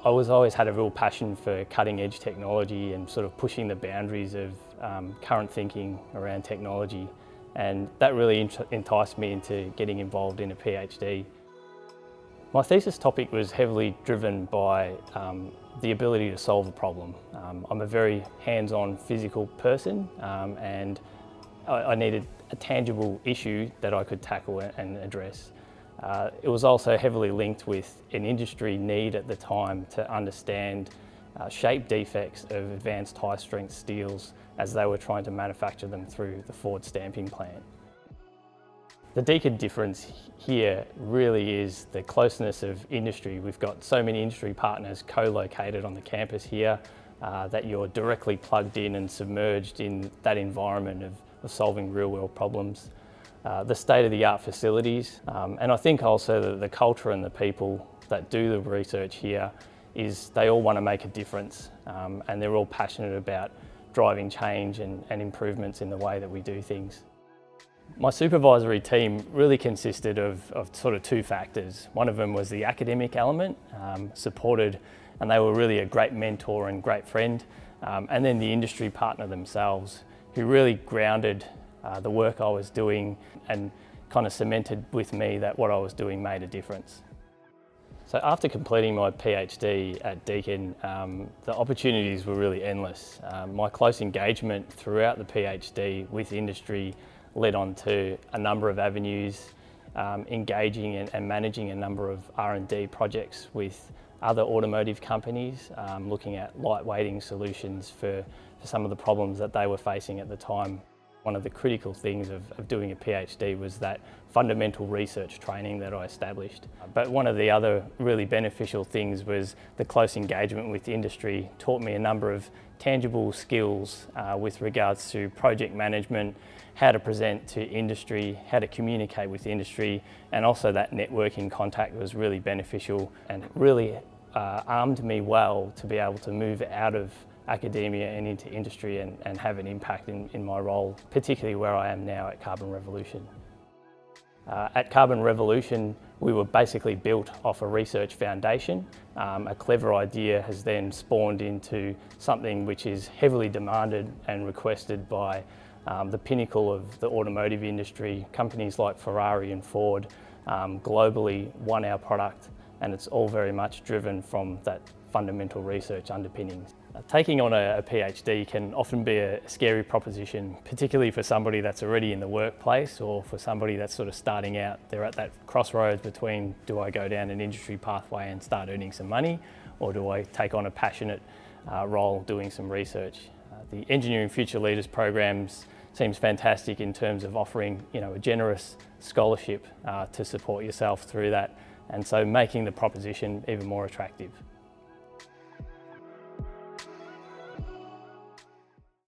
I always had a real passion for cutting edge technology and sort of pushing the boundaries of current thinking around technology, and that really enticed me into getting involved in a PhD. My thesis topic was heavily driven by the ability to solve a problem. I'm a very hands-on physical person, and I needed a tangible issue that I could tackle and address. It was also heavily linked with an industry need at the time to understand shape defects of advanced high-strength steels as they were trying to manufacture them through the Ford stamping plant. The Deakin difference here really is the closeness of industry. We've got so many industry partners co-located on the campus here that you're directly plugged in and submerged in that environment of solving real-world problems. The state-of-the-art facilities, and I think also the culture and the people that do the research here is they all want to make a difference, and they're all passionate about driving change and improvements in the way that we do things. My supervisory team really consisted of sort of two factors. One of them was the academic element, supported, and they were really a great mentor and great friend, and then the industry partner themselves, who really grounded the work I was doing and kind of cemented with me that what I was doing made a difference. So after completing my PhD at Deakin, the opportunities were really endless. My close engagement throughout the PhD with industry led on to a number of avenues, engaging and managing a number of R&D projects with other automotive companies, looking at lightweighting solutions for some of the problems that they were facing at the time. One of the critical things of doing a PhD was that fundamental research training that I established. But one of the other really beneficial things was the close engagement with industry taught me a number of tangible skills with regards to project management, how to present to industry, how to communicate with industry, and also that networking contact was really beneficial and really armed me well to be able to move out of academia and into industry and have an impact in my role, particularly where I am now at Carbon Revolution. At Carbon Revolution, we were basically built off a research foundation. A clever idea has then spawned into something which is heavily demanded and requested by the pinnacle of the automotive industry. Companies like Ferrari and Ford globally want our product, and it's all very much driven from that fundamental research underpinnings. Taking on a PhD can often be a scary proposition, particularly for somebody that's already in the workplace or for somebody that's sort of starting out. They're at that crossroads between, do I go down an industry pathway and start earning some money, or do I take on a passionate role doing some research? The Engineering Future Leaders programs seems fantastic in terms of offering, a generous scholarship to support yourself through that, and so making the proposition even more attractive.